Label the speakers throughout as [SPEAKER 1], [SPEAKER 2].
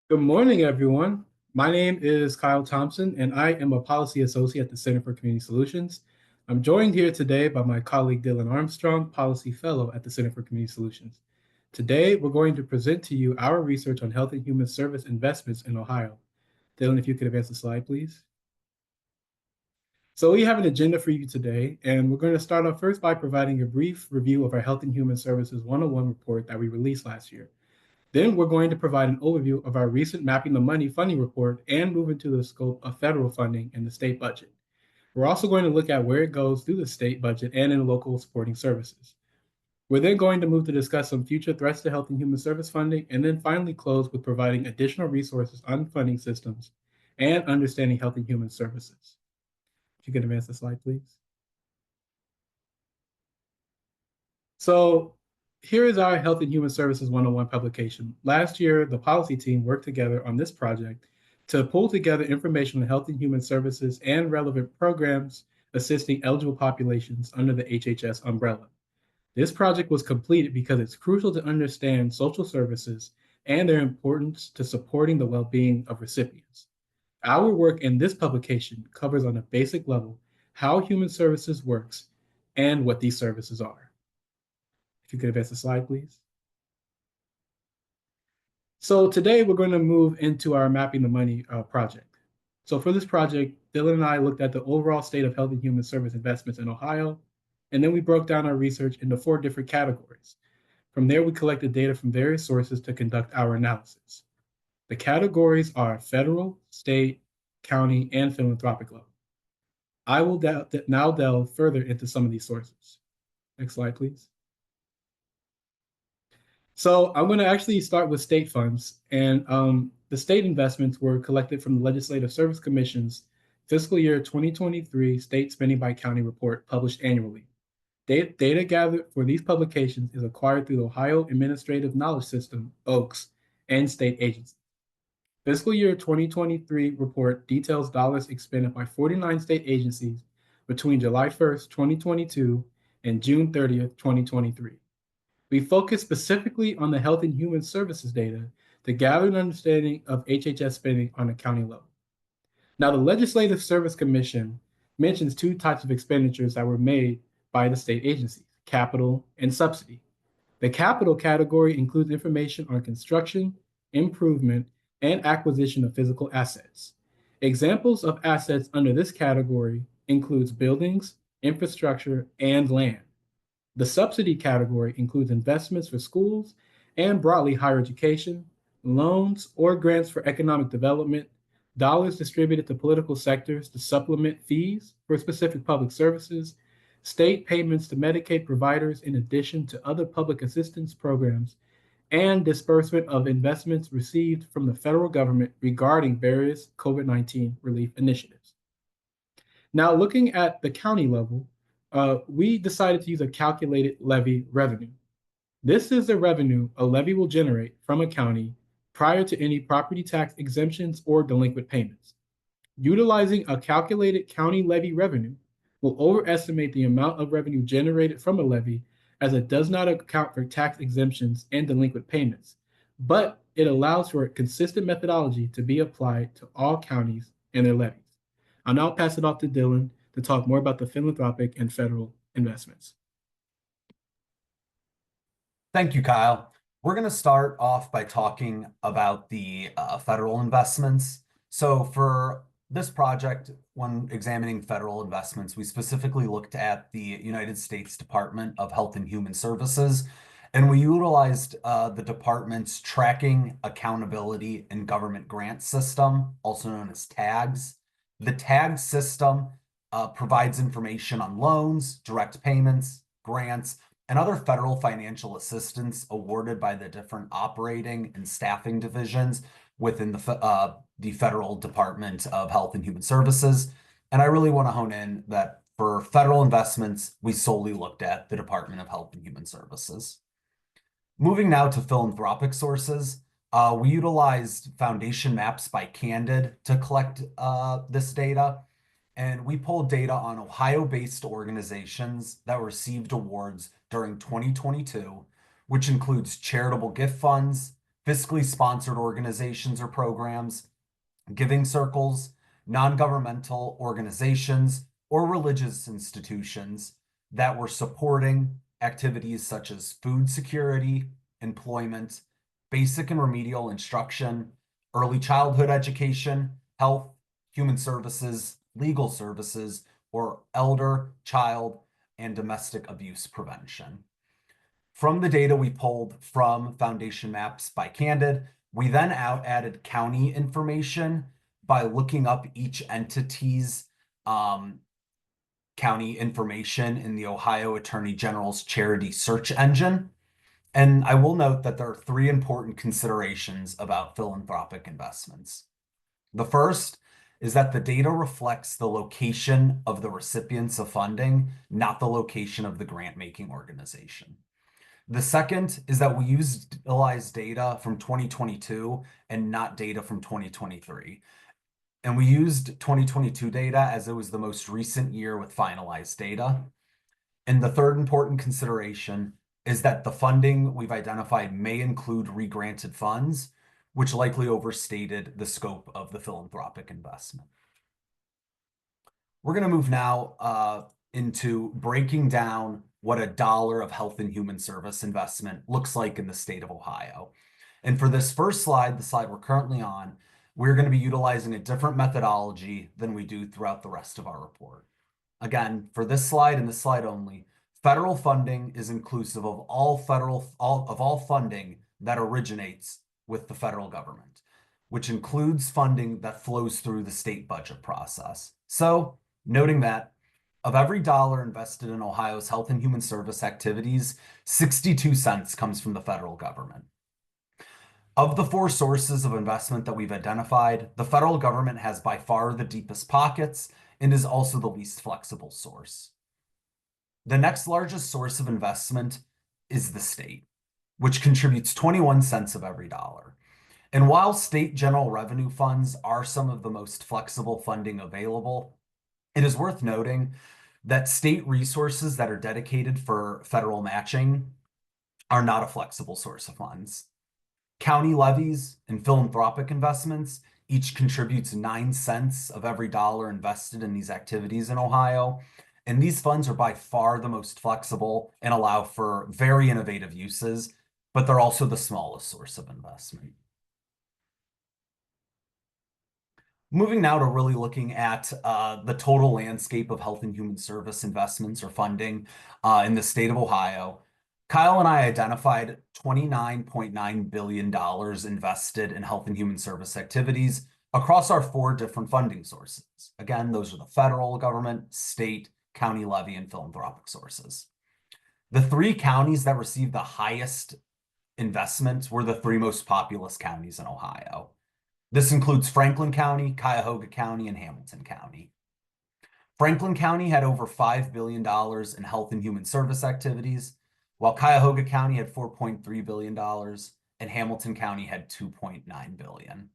[SPEAKER 1] Good morning, everyone. My name is Kyle Thompson, and I am a policy associate at the Center for Community Solutions. I'm joined here today by my colleague Dylan Armstrong, policy fellow at the Center for Community Solutions. Today, we're going to present to you our research on health and human service investments in Ohio. Dylan, if you could advance the slide, please. So we have an agenda for you today, and we're going to start off first by providing a brief review of our Health and Human Services 101 report that we released last year. Then we're going to provide an overview of our recent Mapping the Money funding report and move into the scope of federal funding in the state budget. We're also going to look at where it goes through the state budget and in local supporting services. We're then going to move to discuss some future threats to health and human service funding, and then finally close with providing additional resources on funding systems and understanding health and human services. If you could advance the slide, please. So here is our Health and Human Services 101 publication. Last year, the policy team worked together on this project to pull together information on health and human services and relevant programs assisting eligible populations under the HHS umbrella. This project was completed because it's crucial to understand social services and their importance to supporting the well-being of recipients. Our work in this publication covers on a basic level how human services works and what these services are. If you could advance the slide, please. So today we're going to move into our Mapping the Money project. So for this project, Dylan and I looked at the overall state of health and human service investments in Ohio, and then we broke down our research into 4 different categories. From there, we collected data from various sources to conduct our analysis. The categories are federal, state, county, and philanthropic level. I will now delve further into some of these sources. Next slide, please. So I'm going to actually start with state funds, and the state investments were collected from the Legislative Service Commission's fiscal year 2023 State Spending by County report published annually. Data gathered for these publications is acquired through the Ohio Administrative Knowledge System, OAKS, and state agencies. Fiscal year 2023 report details dollars expended by 49 state agencies between July 1st, 2022 and June 30th, 2023. We focus specifically on the health and human services data to gather an understanding of HHS spending on a county level. Now, the Legislative Service Commission mentions 2 types of expenditures that were made by the state agencies, capital and subsidy. The capital category includes information on construction, improvement, and acquisition of physical assets. Examples of assets under this category includes buildings, infrastructure, and land. The subsidy category includes investments for schools and broadly higher education, loans or grants for economic development, dollars distributed to political sectors to supplement fees for specific public services, state payments to Medicaid providers in addition to other public assistance programs, and disbursement of investments received from the federal government regarding various COVID-19 relief initiatives. Now, looking at the county level, we decided to use a calculated levy revenue. This is the revenue a levy will generate from a county prior to any property tax exemptions or delinquent payments. Utilizing a calculated county levy revenue will overestimate the amount of revenue generated from a levy as it does not account for tax exemptions and delinquent payments, but it allows for a consistent methodology to be applied to all counties and their levies. I'll now pass it off to Dylan to talk more about the philanthropic and federal investments.
[SPEAKER 2] Thank you, Kyle. We're going to start off by talking about the federal investments. So for this project, when examining federal investments, we specifically looked at the United States Department of Health and Human Services, and we utilized the department's Tracking, Accountability, and Government Grant System, also known as TAGS. The TAGS system provides information on loans, direct payments, grants, and other federal financial assistance awarded by the different operating and staffing divisions within the Federal Department of Health and Human Services. And I really want to hone in that for federal investments, we solely looked at the Department of Health and Human Services. Moving now to philanthropic sources, we utilized foundation maps by Candid to collect this data. And we pulled data on Ohio-based organizations that received awards during 2022, which includes charitable gift funds, fiscally sponsored organizations or programs, giving circles, non-governmental organizations, or religious institutions that were supporting activities such as food security, employment, basic and remedial instruction, early childhood education, health, human services, legal services, or elder, child, and domestic abuse prevention. From the data we pulled from Foundation Maps by Candid, we then added county information by looking up each entity's county information in the Ohio Attorney General's charity search engine. And I will note that there are three important considerations about philanthropic investments. The first is that the data reflects the location of the recipients of funding, not the location of the grant-making organization. The second is that we utilize data from 2022 and not data from 2023. And we used 2022 data as it was the most recent year with finalized data. And the third important consideration is that the funding we've identified may include regranted funds, which likely overstated the scope of the philanthropic investment. We're going to move now into breaking down what a dollar of health and human service investment looks like in the state of Ohio. And for this first slide, the slide we're currently on, we're going to be utilizing a different methodology than we do throughout the rest of our report. Again, for this slide and this slide only, federal funding is inclusive of all funding that originates with the federal government, which includes funding that flows through the state budget process. So, noting that of every dollar invested in Ohio's health and human service activities, 62 cents comes from the federal government. Of the four sources of investment that we've identified, the federal government has by far the deepest pockets and is also the least flexible source. The next largest source of investment is the state, which contributes 21 cents of every dollar. And while state general revenue funds are some of the most flexible funding available, it is worth noting that state resources that are dedicated for federal matching are not a flexible source of funds. County levies and philanthropic investments each contributes 9 cents of every dollar invested in these activities in Ohio. And these funds are by far the most flexible and allow for very innovative uses, but they're also the smallest source of investment. Moving now to really looking at the total landscape of health and human service investments or funding in the state of Ohio, Kyle and I identified $29.9 billion invested in health and human service activities across our four different funding sources. Again, those are the federal government, state, county levy, and philanthropic sources. The three counties that received the highest investments were the three most populous counties in Ohio. This includes Franklin County, Cuyahoga County, and Hamilton County. Franklin County had over $5 billion in health and human service activities, while Cuyahoga County had $4.3 billion and Hamilton County had $2.9 billion.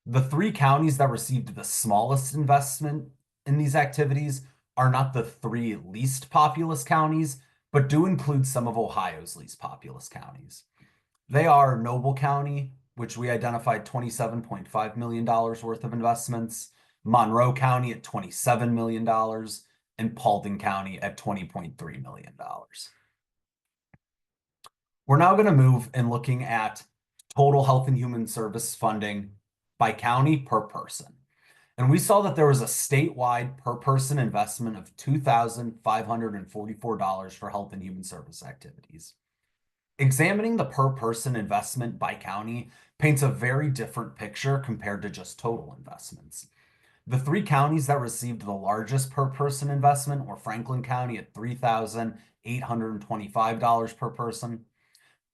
[SPEAKER 2] The three counties that received the smallest investment in these activities are not the three least populous counties, but do include some of Ohio's least populous counties. They are Noble County, which we identified $27.5 million worth of investments, Monroe County at $27 million, and Paulding County at $20.3 million. We're now going to move in looking at total health and human service funding by county per person. And we saw that there was a statewide per person investment of $2,544 for health and human service activities. Examining the per person investment by county paints a very different picture compared to just total investments. The three counties that received the largest per person investment were Franklin County at $3,825 per person,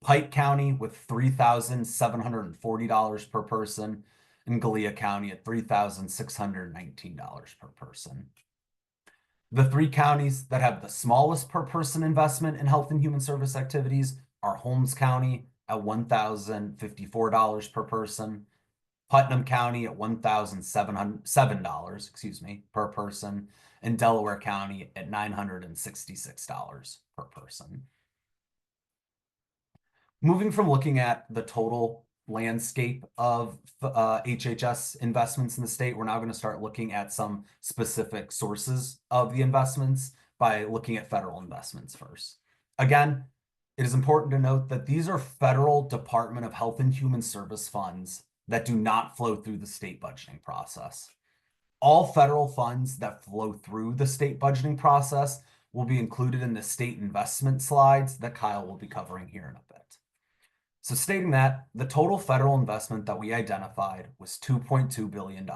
[SPEAKER 2] Pike County with $3,740 per person, and Gallia County at $3,619 per person. The three counties that have the smallest per person investment in health and human service activities are Holmes County at $1,054 per person, Putnam County at $1,007 per person, and Delaware County at $966 per person. Moving from looking at the total landscape of HHS investments in the state, we're now going to start looking at some specific sources of the investments by looking at federal investments first. Again, it is important to note that these are federal Department of Health and Human Service funds that do not flow through the state budgeting process. All federal funds that flow through the state budgeting process will be included in the state investment slides that Kyle will be covering here in a bit. So stating that, the total federal investment that we identified was $2.2 billion.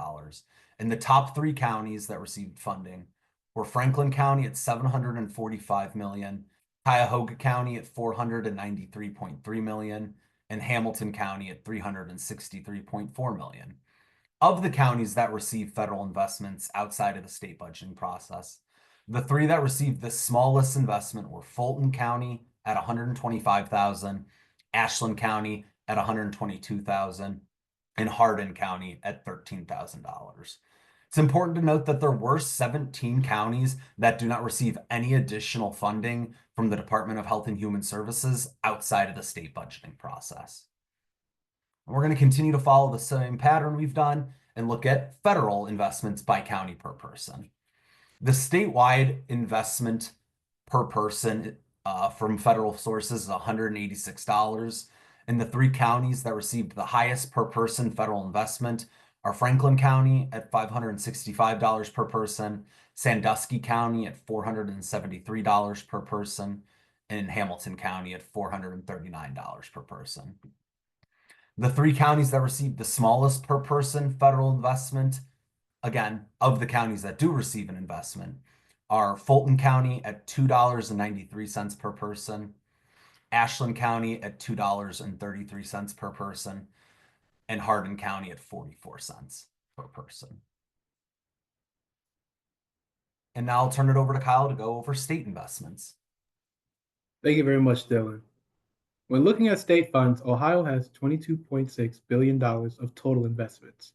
[SPEAKER 2] And the top 3 counties that received funding were Franklin County at $745 million, Cuyahoga County at $493.3 million, and Hamilton County at $363.4 million. Of the counties that received federal investments outside of the state budgeting process, the 3 that received the smallest investment were Fulton County at $125,000, Ashland County at $122,000, and Hardin County at $13,000. It's important to note that there were 17 counties that do not receive any additional funding from the Department of Health and Human Services outside of the state budgeting process. We're going to continue to follow the same pattern we've done and look at federal investments by county per person. The statewide investment per person from federal sources is $186. And the 3 counties that received the highest per person federal investment are Franklin County at $565 per person, Sandusky County at $473 per person, and Hamilton County at $439 per person. The 3 counties that received the smallest per person federal investment, again, of the counties that do receive an investment, are Fulton County at $2.93 per person, Ashland County at $2.33 per person, and Hardin County at 44 cents per person. And now I'll turn it over to Kyle to go over state investments.
[SPEAKER 1] Thank you very much, Dylan. When looking at state funds, Ohio has $22.6 billion of total investments.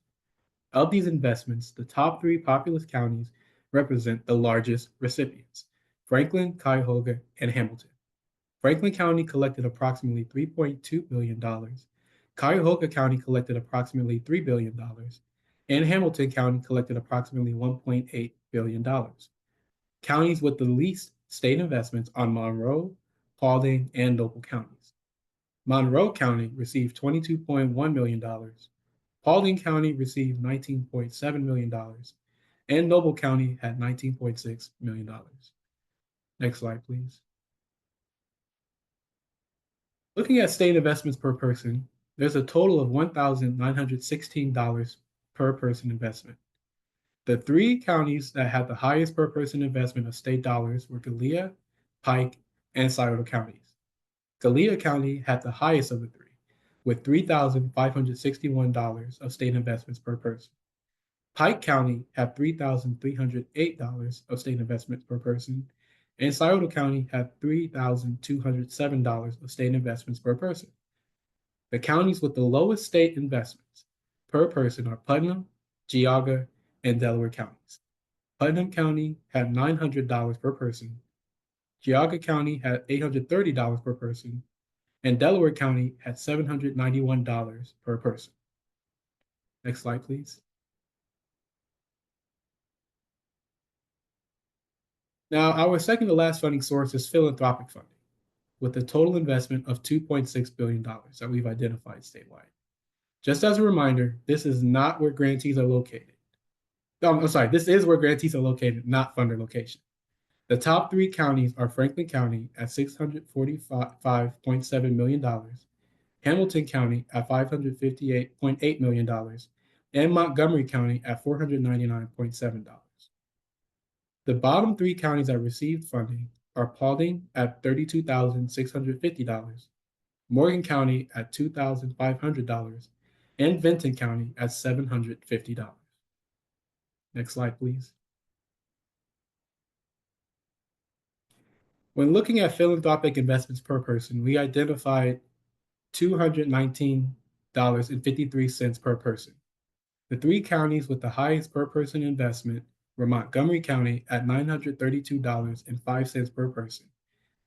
[SPEAKER 1] Of these investments, the top 3 populous counties represent the largest recipients: Franklin, Cuyahoga, and Hamilton. Franklin County collected approximately $3.2 billion. Cuyahoga County collected approximately $3 billion, and Hamilton County collected approximately $1.8 billion. Counties with the least state investments are Monroe, Paulding, and Noble counties. Monroe County received $22.1 million. Paulding County received $19.7 million, and Noble County had $19.6 million. Next slide, please. Looking at state investments per person, there's a total of $1,916 per person investment. The 3 counties that had the highest per person investment of state dollars were Gallia, Pike, and Scioto counties. Gallia County had the highest of the 3, with $3,561 of state investments per person. Pike County had $3,308 of state investments per person, and Scioto County had $3,207 of state investments per person. The counties with the lowest state investments per person are Putnam, Geauga, and Delaware counties. Putnam County had $900 per person, Geauga County had $830 per person, and Delaware County had $791 per person. Next slide, please. Now, our second to last funding source is philanthropic funding, with a total investment of $2.6 billion that we've identified statewide. Just as a reminder, this is not where grantees are located. I'm sorry, this is where grantees are located, not funder location. The top 3 counties are Franklin County at $645.7 million, Hamilton County at $558.8 million, and Montgomery County at $499.7 million. The bottom 3 counties that received funding are Paulding at $32,650, Morgan County at $2,500, and Vinton County at $750. Next slide, please. When looking at philanthropic investments per person, we identified $219.53 per person. The 3 counties with the highest per person investment were Montgomery County at $932.05 per person,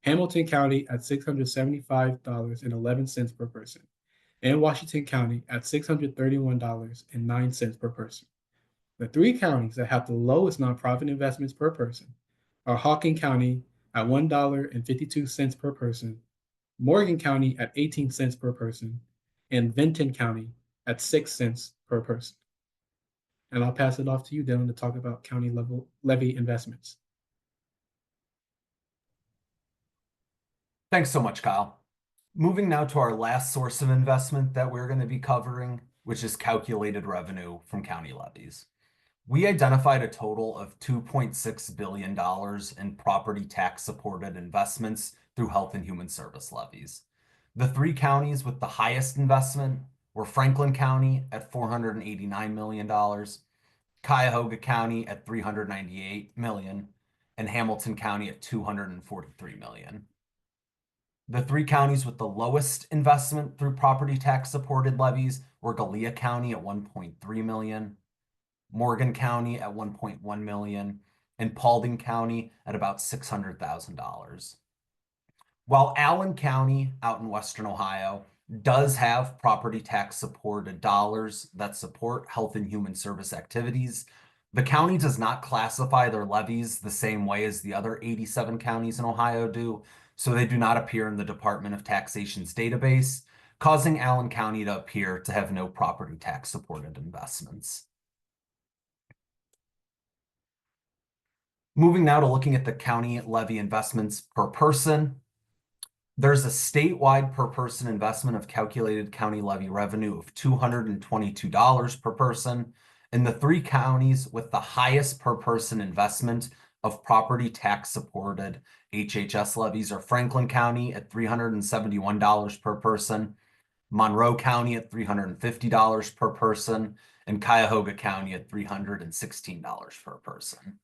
[SPEAKER 1] Hamilton County at $675.11 per person, and Washington County at $631.09 per person. The three counties that have the lowest nonprofit investments per person are Hawken County at $1.52 per person, Morgan County at 18 cents per person, and Vinton County at 6 cents per person. And I'll pass it off to you, Dylan, to talk about county level levy investments.
[SPEAKER 2] Thanks so much, Kyle. Moving now to our last source of investment that we're going to be covering, which is calculated revenue from county levies. We identified a total of $2.6 billion in property tax supported investments through health and human service levies. The three counties with the highest investment were Franklin County at $489 million, Cuyahoga County at $398 million, and Hamilton County at $243 million. The three counties with the lowest investment through property tax supported levies were Gallia County at $1.3 million, Morgan County at $1.1 million, and Paulding County at about $600,000. While Allen County out in Western Ohio does have property tax supported dollars that support health and human service activities, the county does not classify their levies the same way as the other 87 counties in Ohio do, so they do not appear in the Department of Taxation's database, causing Allen County to appear to have no property tax supported investments. Moving now to looking at the county levy investments per person. There's a statewide per person investment of calculated county levy revenue of $222 per person. And the three counties with the highest per person investment of property tax supported HHS levies are Franklin County at $371 per person, Monroe County at $350 per person, and Cuyahoga County at $316 per person.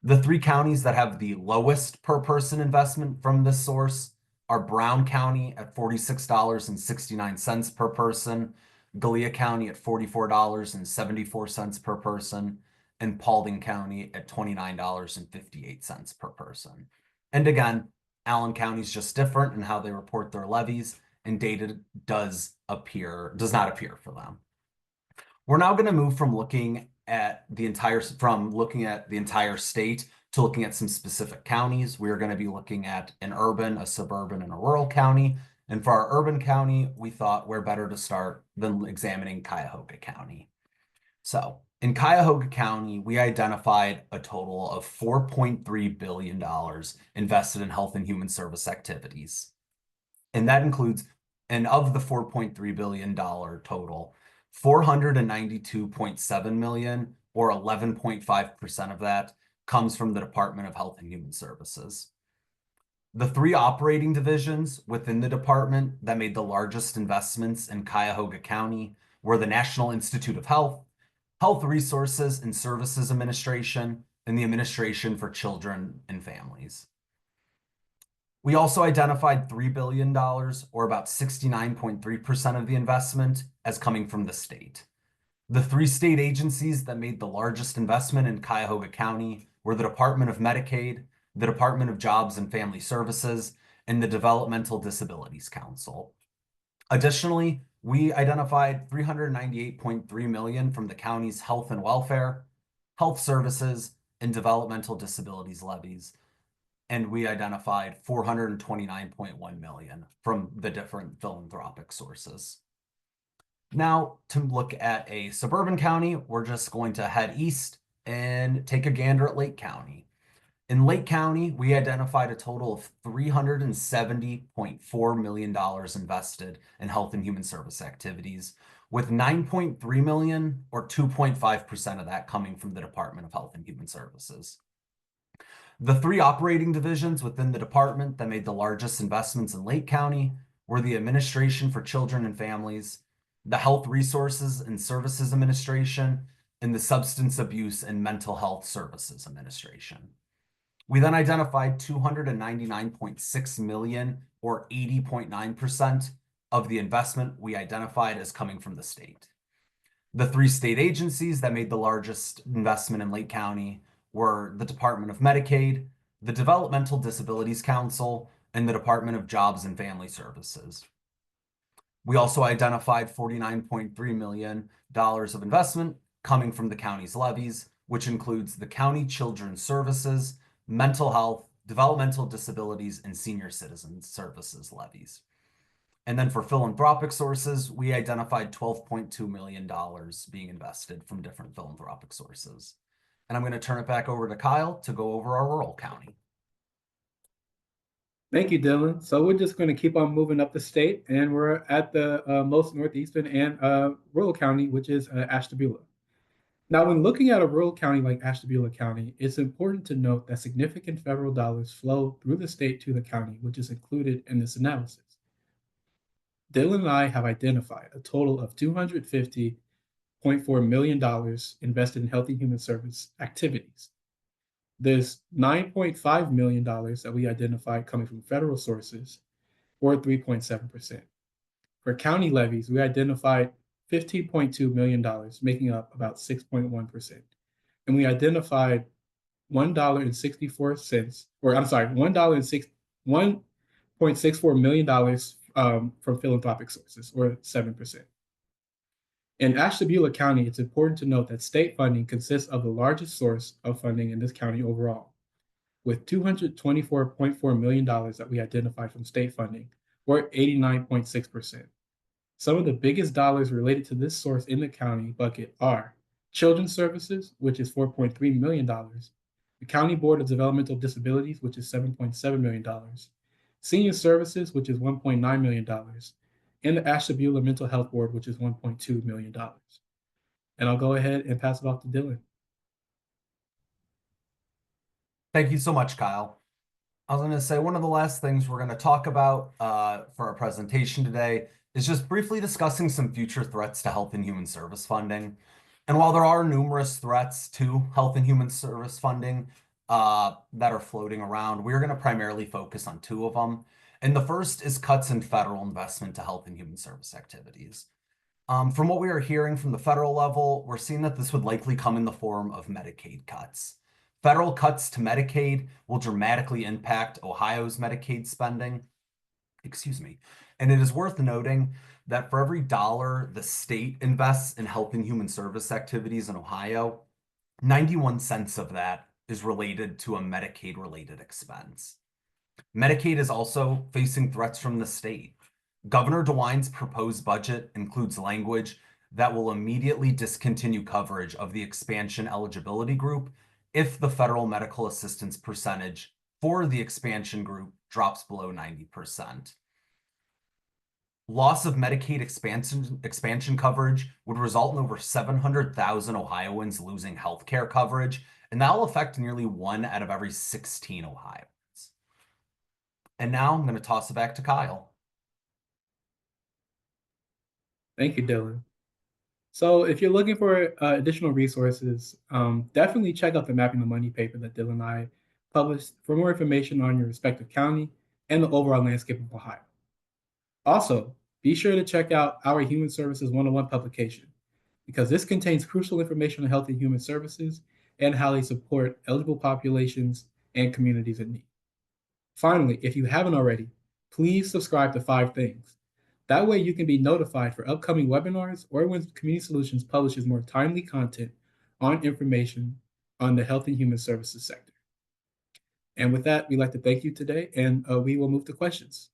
[SPEAKER 2] The three counties that have the lowest per person investment from this source are Brown County at $46.69 per person, Gallia County at $44.74 per person, and Paulding County at $29.58 per person. And again, Allen County is just different in how they report their levies, and data does not appear for them. We're now going to move from looking at the entire state to looking at some specific counties. We are going to be looking at an urban, a suburban, and a rural county. And for our urban county, we thought where better to start than examining Cuyahoga County. So in Cuyahoga County, we identified a total of $4.3 billion invested in health and human service activities. And that includes, and of the $4.3 billion total, $492.7 million, or 11.5% of that, comes from the Department of Health and Human Services. The three operating divisions within the department that made the largest investments in Cuyahoga County were the National Institute of Health, Health Resources and Services Administration, and the Administration for Children and Families. We also identified $3 billion, or about 69.3% of the investment, as coming from the state. The three state agencies that made the largest investment in Cuyahoga County were the Department of Medicaid, the Department of Jobs and Family Services, and the Developmental Disabilities Council. Additionally, we identified $398.3 million from the county's health and welfare, health services, and developmental disabilities levies. And we identified $429.1 million from the different philanthropic sources. Now, to look at a suburban county, we're just going to head east and take a gander at Lake County. In Lake County, we identified a total of $370.4 million invested in health and human service activities, with $9.3 million, or 2.5% of that, coming from the Department of Health and Human Services. The three operating divisions within the department that made the largest investments in Lake County were the Administration for Children and Families, the Health Resources and Services Administration, and the Substance Abuse and Mental Health Services Administration. We then identified $299.6 million, or 80.9% of the investment we identified as coming from the state. The three state agencies that made the largest investment in Lake County were the Department of Medicaid, the Developmental Disabilities Council, and the Department of Jobs and Family Services. We also identified $49.3 million of investment coming from the county's levies, which includes the county children's services, mental health, developmental disabilities, and senior citizen services levies. And then for philanthropic sources, we identified $12.2 million being invested from different philanthropic sources. And I'm going to turn it back over to Kyle to go over our rural county.
[SPEAKER 1] Thank you, Dylan. So we're just going to keep on moving up the state, and we're at the most northeastern and rural county, which is Ashtabula. Now, when looking at a rural county like Ashtabula County, it's important to note that significant federal dollars flow through the state to the county, which is included in this analysis. Dylan and I have identified a total of $250.4 million invested in healthy human service activities. There's $9.5 million that we identified coming from federal sources, or 3.7%. For county levies, we identified $15.2 million, making up about 6.1%. And we identified $1.64, or I'm sorry, $1.64 million from philanthropic sources, or 7%. In Ashtabula County, it's important to note that state funding consists of the largest source of funding in this county overall, with $224.4 million that we identified from state funding, or 89.6%. Some of the biggest dollars related to this source in the county bucket are Children's Services, which is $4.3 million, the County Board of Developmental Disabilities, which is $7.7 million, Senior Services, which is $1.9 million, and the Ashtabula Mental Health Board, which is $1.2 million. And I'll go ahead and pass it off to Dylan.
[SPEAKER 2] Thank you so much, Kyle. I was going to say one of the last things we're going to talk about for our presentation today is just briefly discussing some future threats to health and human service funding. And while there are numerous threats to health and human service funding that are floating around, we're going to primarily focus on two of them. And the first is cuts in federal investment to health and human service activities. From what we are hearing from the federal level, we're seeing that this would likely come in the form of Medicaid cuts. Federal cuts to Medicaid will dramatically impact Ohio's Medicaid spending. And it is worth noting that for every dollar the state invests in health and human service activities in Ohio, 91 cents of that is related to a Medicaid-related expense. Medicaid is also facing threats from the state. Governor DeWine's proposed budget includes language that will immediately discontinue coverage of the expansion eligibility group if the federal medical assistance percentage for the expansion group drops below 90%. Loss of Medicaid expansion coverage would result in over 700,000 Ohioans losing health care coverage, and that will affect nearly 1 out of every 16 Ohioans. And now I'm going to toss it back to Kyle.
[SPEAKER 1] Thank you, Dylan. So if you're looking for additional resources, definitely check out the Mapping the Money paper that Dylan and I published for more information on your respective county and the overall landscape of Ohio. Also, be sure to check out our Human Services 101 publication, because this contains crucial information on health and human services and how they support eligible populations and communities in need. Finally, if you haven't already, please subscribe to 5 Things. That way you can be notified for upcoming webinars or when Community Solutions publishes more timely content on information on the health and human services sector. And with that, we'd like to thank you today, and we will move to questions.